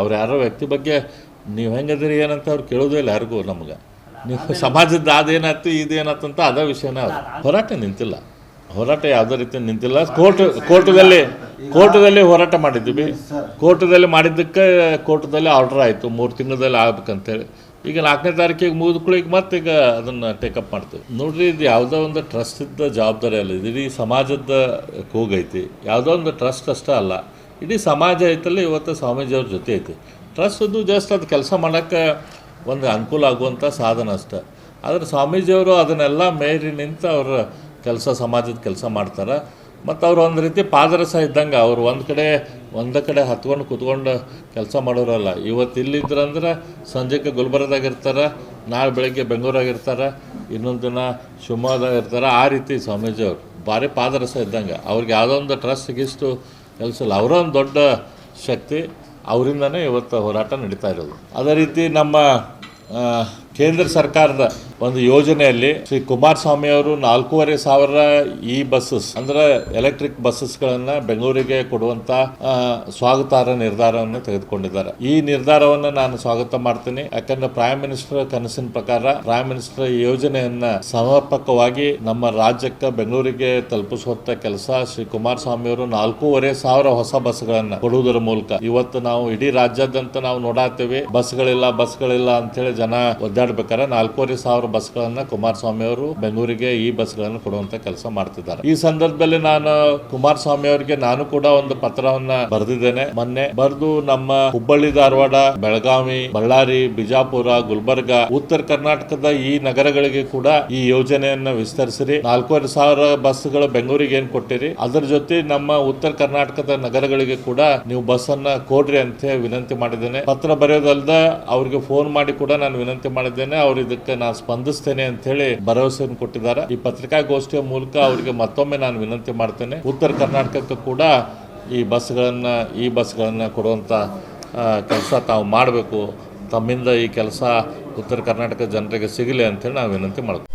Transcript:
ಅವ್ರು ಯಾರೋ ವ್ಯಕ್ತಿ ಬಗ್ಗೆ ನೀವು ಹೆಂಗದಿರಿ ಏನಂತ ಅವ್ರು ಕೇಳೋದೇ ಇಲ್ಲ ಯಾರಿಗೂ. ನಮ್ಗೆ ನೀವು ಸಮಾಜದ ಅದೇನಾಯ್ತು ಇದೇನಾಯ್ತು ಅಂತ ಅದೇ ವಿಷಯನ. ಹೋರಾಟ ನಿಂತಿಲ್ಲ, ಹೋರಾಟ ಯಾವುದೇ ರೀತಿ ನಿಂತಿಲ್ಲ. ಕೋರ್ಟದಲ್ಲಿ ಹೋರಾಟ ಮಾಡಿದ್ವಿ. ಕೋರ್ಟದಲ್ಲಿ ಮಾಡಿದ್ದಕ್ಕೆ ಕೋರ್ಟದಲ್ಲಿ ಆರ್ಡರ್ ಆಯಿತು 3 ತಿಂಗಳಲ್ಲಿ ಆಗ್ಬೇಕಂತೇಳಿ. ಈಗ 4ನೇ ತಾರೀಕಿಗೆ ಮುಗಿದ್ಕೊಳ್ಳಿಗೆ ಮತ್ತೆ ಈಗ ಅದನ್ನು ಟೇಕಪ್ ಮಾಡ್ತೀವಿ. ನೋಡ್ರಿ, ಇದು ಯಾವುದೋ ಒಂದು ಟ್ರಸ್ಟಿದ್ದ ಜವಾಬ್ದಾರಿ ಅಲ್ಲ, ಇದು ಇಡೀ ಸಮಾಜದ ಕೂಗೈತಿ. ಯಾವುದೋ ಒಂದು ಟ್ರಸ್ಟ್ ಅಷ್ಟೇ ಅಲ್ಲ, ಇಡೀ ಸಮಾಜ ಐತಲ್ಲ ಇವತ್ತು ಸ್ವಾಮೀಜಿಯವ್ರ ಜೊತೆ ಐತಿ. ಟ್ರಸ್ಟದ್ದು ಜಸ್ಟ್ ಅದು ಕೆಲಸ ಮಾಡೋಕ್ಕೆ ಒಂದು ಅನುಕೂಲ ಆಗುವಂಥ ಸಾಧನ ಅಷ್ಟೆ. ಆದರೆ ಸ್ವಾಮೀಜಿಯವರು ಅದನ್ನೆಲ್ಲ ಮೇರಿ ನಿಂತು ಅವ್ರ ಸಮಾಜದ ಕೆಲಸ ಮಾಡ್ತಾರೆ. ಮತ್ತು ಅವ್ರು ಒಂದು ರೀತಿ ಪಾದರಸ ಇದ್ದಂಗೆ. ಅವ್ರು ಒಂದೇ ಕಡೆ ಹತ್ಕೊಂಡು ಕೂತ್ಕೊಂಡು ಕೆಲಸ ಮಾಡೋರಲ್ಲ. ಇವತ್ತು ಇಲ್ಲಿದ್ರಂದ್ರೆ ಸಂಜೆಗೆ ಗುಲ್ಬರ್ಗದಾಗಿರ್ತಾರೆ, ನಾಳೆ ಬೆಳಗ್ಗೆ ಬೆಂಗಳೂರಾಗಿರ್ತಾರೆ, ಇನ್ನೊಂದು ದಿನ ಶಿವಮೊಗ್ಗದಾಗ ಇರ್ತಾರೆ. ಆ ರೀತಿ ಸ್ವಾಮೀಜಿಯವರು ಭಾರಿ ಪಾದರಸ ಇದ್ದಂಗೆ. ಅವ್ರಿಗೆ ಯಾವುದೋ ಒಂದು ಟ್ರಸ್ಟ್ ಗಿಷ್ಟು ಕೆಲಸ ಇಲ್ಲ. ಅವರ ಒಂದು ದೊಡ್ಡ ಶಕ್ತಿ, ಅವರಿಂದನೇ ಇವತ್ತು ಹೋರಾಟ ನಡೀತಾ ಇರೋದು. ಅದೇ ರೀತಿ ನಮ್ಮ ಕೇಂದ್ರ ಸರ್ಕಾರದ ಒಂದು ಯೋಜನೆಯಲ್ಲಿ ಶ್ರೀ ಕುಮಾರಸ್ವಾಮಿ ಅವರು 4,500 ಈ ಬಸ್ಸಸ್ ಅಂದರೆ ಎಲೆಕ್ಟ್ರಿಕ್ ಬಸ್ಸಸ್ಗಳನ್ನು ಬೆಂಗಳೂರಿಗೆ ಕೊಡುವಂಥ ಸ್ವಾಗತಾರ್ಹ ನಿರ್ಧಾರವನ್ನು ತೆಗೆದುಕೊಂಡಿದ್ದಾರೆ. ಈ ನಿರ್ಧಾರವನ್ನು ನಾನು ಸ್ವಾಗತ ಮಾಡ್ತೀನಿ. ಯಾಕಂದರೆ ಪ್ರೈಮ್ ಮಿನಿಸ್ಟರ್ ಕನಸಿನ ಪ್ರಕಾರ ಪ್ರೈಮ್ ಮಿನಿಸ್ಟರ್ ಈ ಯೋಜನೆಯನ್ನ ಸಮರ್ಪಕವಾಗಿ ನಮ್ಮ ರಾಜ್ಯಕ್ಕೆ ಬೆಂಗಳೂರಿಗೆ ತಲುಪಿಸುವಂತ ಕೆಲಸ ಶ್ರೀ ಕುಮಾರಸ್ವಾಮಿ ಅವರು 4,500 ಹೊಸ ಬಸ್ಗಳನ್ನು ಕೊಡುವುದರ ಮೂಲಕ ಇವತ್ತು ನಾವು ಇಡೀ ರಾಜ್ಯಾದ್ಯಂತ ನಾವು ನೋಡಾತೇವೆ. ಬಸ್ಗಳಿಲ್ಲ ಅಂತೇಳಿ ಜನ ಒದ್ದಾಡ್ಬೇಕಾದ್ರೆ 4,500 ಬಸ್ಗಳನ್ನು ಕುಮಾರಸ್ವಾಮಿ ಅವರು ಬೆಂಗಳೂರಿಗೆ ಈ ಬಸ್ಗಳನ್ನು ಕೊಡುವಂತ ಕೆಲಸ ಮಾಡ್ತಿದ್ದಾರೆ. ಈ ಸಂದರ್ಭದಲ್ಲಿ ನಾನು ಕುಮಾರಸ್ವಾಮಿ ಅವರಿಗೆ ನಾನು ಕೂಡ ಒಂದು ಪತ್ರವನ್ನ ಬರೆದಿದ್ದೇನೆ. ಮೊನ್ನೆ ಬರೆದು ನಮ್ಮ ಹುಬ್ಬಳ್ಳಿ, ಧಾರವಾಡ, ಬೆಳಗಾವಿ, ಬಳ್ಳಾರಿ, ಬಿಜಾಪುರ, ಗುಲ್ಬರ್ಗ, ಉತ್ತರ ಕರ್ನಾಟಕದ ಈ ನಗರಗಳಿಗೆ ಕೂಡ ಈ ಯೋಜನೆಯನ್ನ ವಿಸ್ತರಿಸಿರಿ. 4,500 ಬಸ್ಗಳು ಬೆಂಗಳೂರಿಗೆ ಏನ್ ಕೊಟ್ಟಿರಿ, ಅದರ ಜೊತೆ ನಮ್ಮ ಉತ್ತರ ಕರ್ನಾಟಕದ ನಗರಗಳಿಗೆ ಕೂಡ ನೀವು ಬಸ್ ಅನ್ನ ಕೊಡ್ರಿ ಅಂತ ವಿನಂತಿ ಮಾಡಿದ್ದೇನೆ. ಪತ್ರ ಬರೆಯೋದಲ್ದ ಅವ್ರಿಗೆ ಫೋನ್ ಮಾಡಿ ಕೂಡ ನಾನು ವಿನಂತಿ ಮಾಡಿದ್ದೇನೆ. ಅವ್ರು ಇದಕ್ಕೆ ನಾನು ಸ್ಪಂದಿಸ್ತೇನೆ ಅಂತ ಹೇಳಿ ಭರವಸೆಯನ್ನು ಕೊಟ್ಟಿದ್ದಾರೆ. ಈ ಪತ್ರಿಕಾಗೋಷ್ಠಿಯ ಮೂಲಕ ಅವರಿಗೆ ಮತ್ತೊಮ್ಮೆ ನಾನು ವಿನಂತಿ ಮಾಡ್ತೇನೆ. ಉತ್ತರ ಕರ್ನಾಟಕಕ್ಕೆ ಕೂಡ ಈ ಬಸ್ಗಳನ್ನ ಕೊಡುವಂತ ಕೆಲಸ ತಾವು ಮಾಡಬೇಕು. ತಮ್ಮಿಂದ ಈ ಕೆಲಸ ಉತ್ತರ ಕರ್ನಾಟಕ ಜನರಿಗೆ ಸಿಗಲಿ ಅಂತೇಳಿ ನಾವು ವಿನಂತಿ ಮಾಡ್ತೀವಿ.